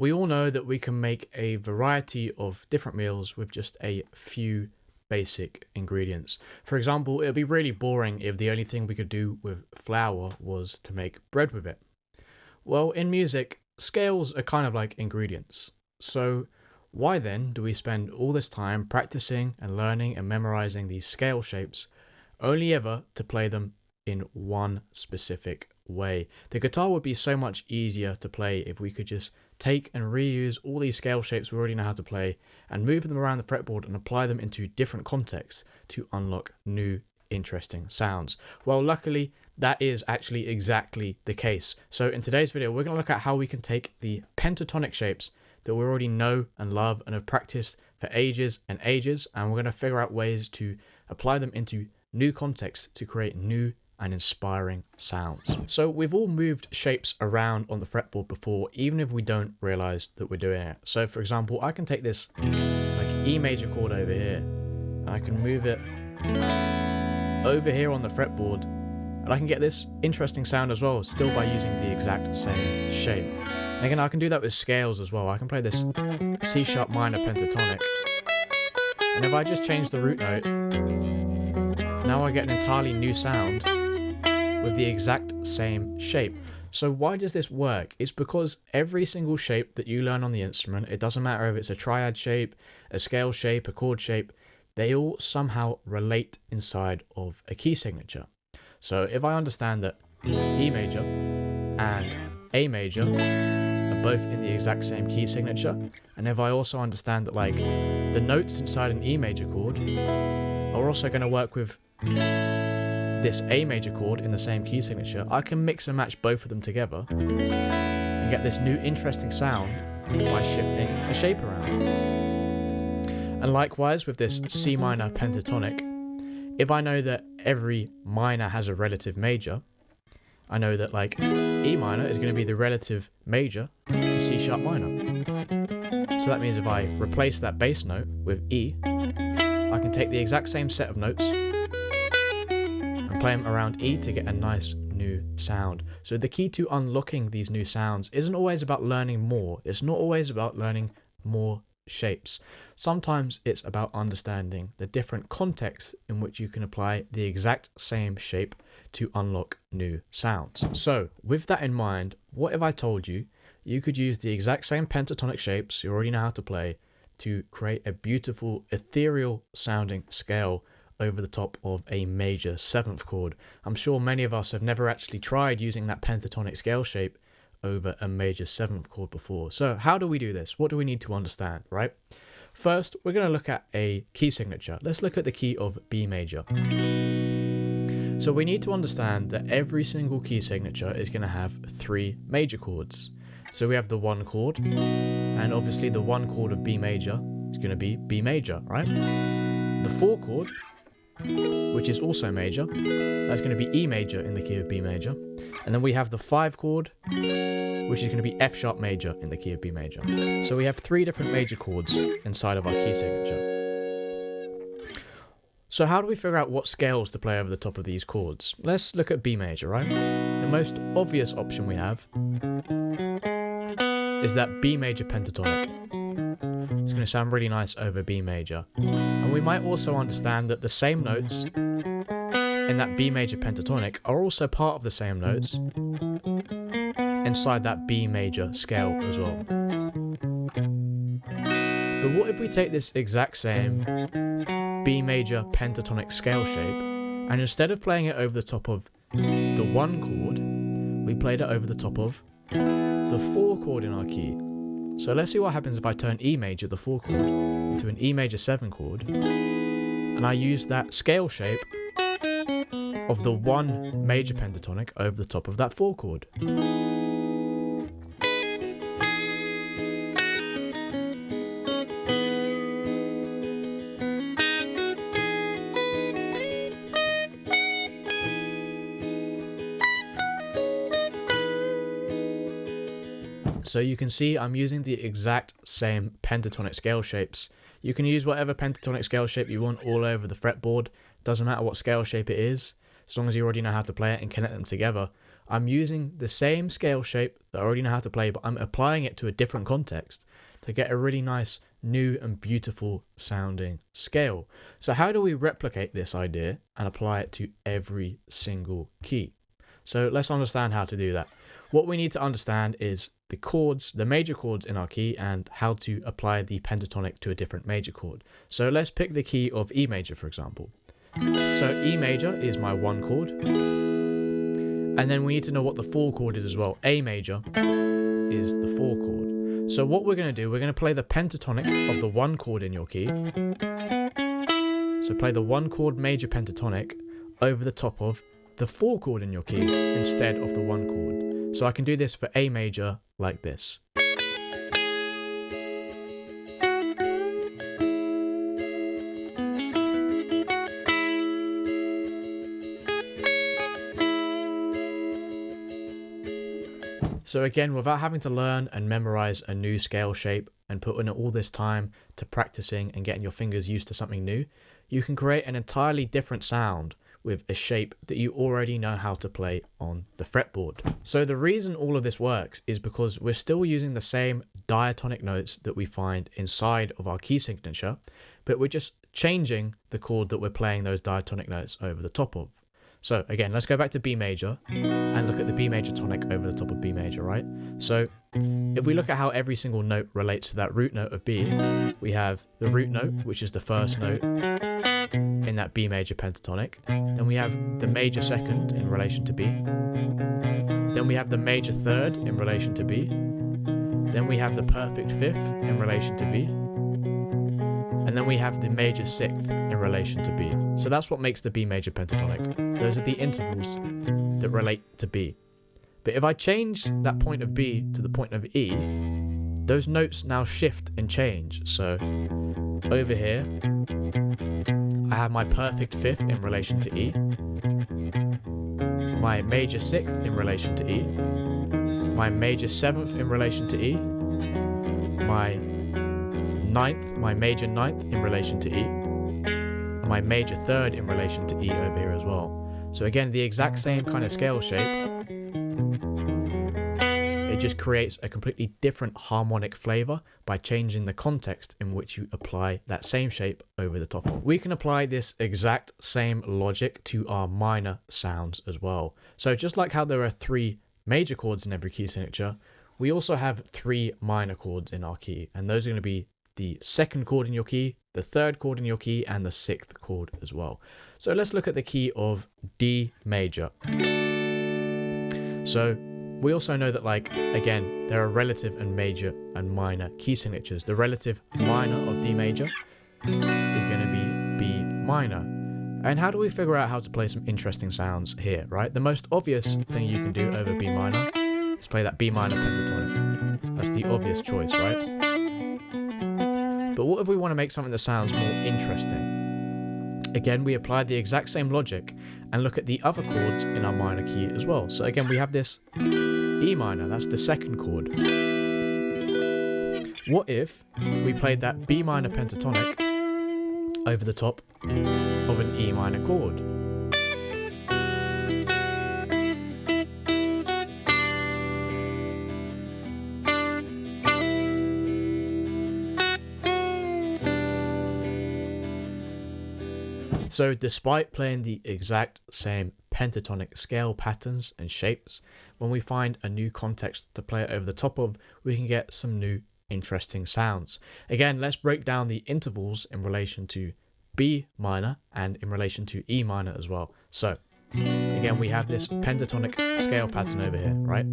We all know that we can make a variety of different meals with just a few basic ingredients. For example, it would be really boring if the only thing we could do with flour was to make bread with it. Well, in music, scales are kind of like ingredients. So, why then do we spend all this time practicing and learning and memorizing these scale shapes, only ever to play them in one specific way? The guitar would be so much easier to play if we could just take and reuse all these scale shapes we already know how to play and move them around the fretboard and apply them into different contexts to unlock new interesting sounds. Well, luckily, that is actually exactly the case. So in today's video, we're going to look at how we can take the pentatonic shapes that we already know and love and have practiced for ages and ages, and we're going to figure out ways to apply them into new contexts to create new and inspiring sounds. So we've all moved shapes around on the fretboard before, even if we don't realize that we're doing it. So for example, I can take this like E major chord over here, and I can move it over here on the fretboard, and I can get this interesting sound as well, still by using the exact same shape. And again, I can do that with scales as well. I can play this C sharp minor pentatonic, and if I just change the root note, now I get an entirely new sound with the exact same shape. So why does this work? It's because every single shape that you learn on the instrument, it doesn't matter if it's a triad shape, a scale shape, a chord shape, they all somehow relate inside of a key signature. So if I understand that E major and A major are both in the exact same key signature, and if I also understand that like the notes inside an E major chord are also going to work with this A major chord in the same key signature, I can mix and match both of them together and get this new interesting sound by shifting a shape around. And likewise with this C minor pentatonic, if I know that every minor has a relative major, I know that like E minor is going to be the relative major to C sharp minor. So that means if I replace that bass note with E, I can take the exact same set of notes and play them around E to get a nice new sound. So the key to unlocking these new sounds isn't always about learning more. It's not always about learning more shapes. Sometimes it's about understanding the different contexts in which you can apply the exact same shape to unlock new sounds. So with that in mind, what if I told you you could use the exact same pentatonic shapes you already know how to play to create a beautiful ethereal sounding scale over the top of a major 7th chord? I'm sure many of us have never actually tried using that pentatonic scale shape over a major 7th chord before. So how do we do this? What do we need to understand, right? First, we're going to look at a key signature. Let's look at the key of B major. So we need to understand that every single key signature is going to have 3 major chords. So we have the 1 chord, and obviously the 1 chord of B major is going to be B major, right? The 4 chord, which is also major, that's going to be E major in the key of B major. And then we have the 5 chord, which is going to be F sharp major in the key of B major. So we have 3 different major chords inside of our key signature. So how do we figure out what scales to play over the top of these chords? Let's look at B major, right? The most obvious option we have is that B major pentatonic. It's going to sound really nice over B major. And we might also understand that the same notes in that B major pentatonic are also part of the same notes inside that B major scale as well. But what if we take this exact same B major pentatonic scale shape, and instead of playing it over the top of the 1 chord, we played it over the top of the 4 chord in our key? So let's see what happens if I turn E major, the 4 chord, into an E major 7 chord, and I use that scale shape of the 1 major pentatonic over the top of that 4 chord. So you can see I'm using the exact same pentatonic scale shapes. You can use whatever pentatonic scale shape you want all over the fretboard. Doesn't matter what scale shape it is, as long as you already know how to play it and connect them together. I'm using the same scale shape that I already know how to play, but I'm applying it to a different context to get a really nice, new and beautiful sounding scale. So how do we replicate this idea and apply it to every single key? So let's understand how to do that. What we need to understand is the chords, the major chords in our key, and how to apply the pentatonic to a different major chord. So let's pick the key of E major, for example. So E major is my 1 chord. And then we need to know what the 4 chord is as well. A major is the 4 chord. So what we're going to do, we're going to play the pentatonic of the 1 chord in your key. So play the 1 chord major pentatonic over the top of the 4 chord in your key instead of the 1 chord. So I can do this for A major like this. So again, without having to learn and memorize a new scale shape and put in all this time to practicing and getting your fingers used to something new, you can create an entirely different sound with a shape that you already know how to play on the fretboard. So the reason all of this works is because we're still using the same diatonic notes that we find inside of our key signature, but we're just changing the chord that we're playing those diatonic notes over the top of. So again, let's go back to B major and look at the B major tonic over the top of B major, right? So if we look at how every single note relates to that root note of B, we have the root note, which is the first note in that B major pentatonic. Then we have the major second in relation to B. Then we have the major third in relation to B. Then we have the perfect fifth in relation to B. And then we have the major sixth in relation to B. So that's what makes the B major pentatonic. Those are the intervals that relate to B. But if I change that point of B to the point of E, those notes now shift and change. So over here, I have my perfect fifth in relation to E, my major sixth in relation to E, my major seventh in relation to E, my major ninth in relation to E, and my major third in relation to E over here as well. So again, the exact same kind of scale shape. It just creates a completely different harmonic flavor by changing the context in which you apply that same shape over the top of. We can apply this exact same logic to our minor sounds as well. So just like how there are 3 major chords in every key signature, we also have 3 minor chords in our key, and those are going to be the 2nd chord in your key, the 3rd chord in your key, and the 6th chord as well. So let's look at the key of D major. So we also know that, like, again, there are relative and major and minor key signatures. The relative minor of D major is going to be B minor. And how do we figure out how to play some interesting sounds here, right? The most obvious thing you can do over B minor is play that B minor pentatonic. That's the obvious choice, right? But what if we want to make something that sounds more interesting? Again, we apply the exact same logic and look at the other chords in our minor key as well. So again, we have this E minor, that's the 2nd chord. What if we played that B minor pentatonic over the top of an E minor chord? So despite playing the exact same pentatonic scale patterns and shapes, when we find a new context to play it over the top of, we can get some new interesting sounds. Again, let's break down the intervals in relation to B minor and in relation to E minor as well. So again, we have this pentatonic scale pattern over here, right?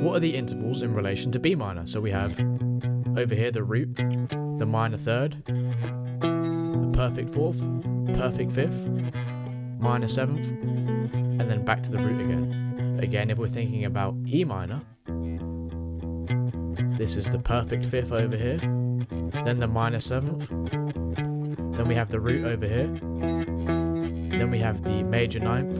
What are the intervals in relation to B minor? So we have over here the root, the minor third, the perfect fourth, perfect fifth, minor seventh, and then back to the root again. Again, if we're thinking about E minor, this is the perfect fifth over here, then the minor seventh, then we have the root over here, then we have the major ninth,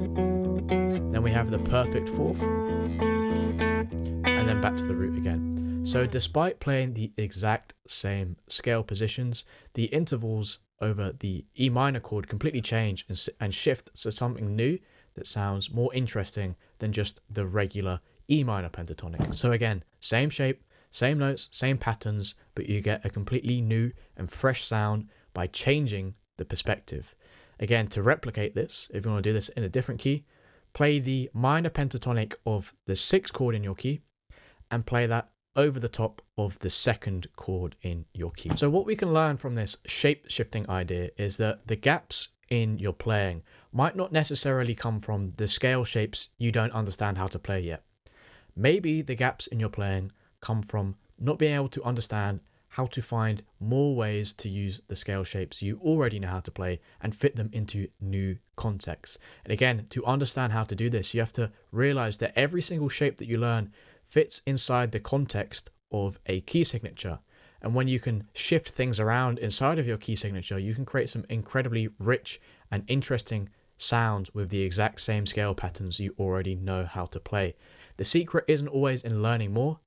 then we have the perfect fourth, and then back to the root again. So despite playing the exact same scale positions, the intervals over the E minor chord completely change and shift to something new that sounds more interesting than just the regular E minor pentatonic. So again, same shape, same notes, same patterns, but you get a completely new and fresh sound by changing the perspective. Again, to replicate this, if you want to do this in a different key, play the minor pentatonic of the 6th chord in your key and play that over the top of the 2nd chord in your key. So what we can learn from this shape shifting idea is that the gaps in your playing might not necessarily come from the scale shapes you don't understand how to play yet. Maybe the gaps in your playing come from not being able to understand how to find more ways to use the scale shapes you already know how to play and fit them into new contexts. And again, to understand how to do this, you have to realize that every single shape that you learn fits inside the context of a key signature. And when you can shift things around inside of your key signature, you can create some incredibly rich and interesting sounds with the exact same scale patterns you already know how to play. The secret isn't always in learning more,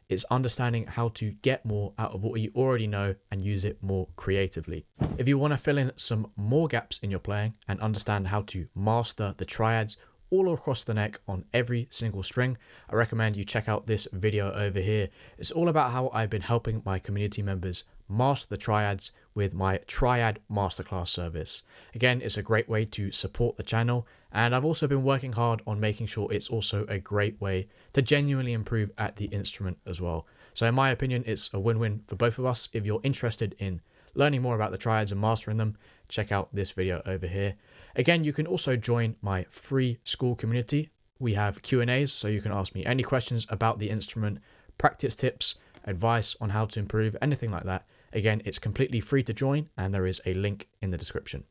it's understanding how to get more out of what you already know and use it more creatively. If you want to fill in some more gaps in your playing and understand how to master the triads all across the neck on every single string, I recommend you check out this video over here. It's all about how I've been helping my community members master the triads with my Triad Masterclass service. Again, it's a great way to support the channel, and I've also been working hard on making sure it's also a great way to genuinely improve at the instrument as well. So in my opinion, it's a win-win for both of us. If you're interested in learning more about the triads and mastering them, check out this video over here. Again, you can also join my free school community. We have Q&As, so you can ask me any questions about the instrument, practice tips, advice on how to improve, anything like that. Again, it's completely free to join, and there is a link in the description.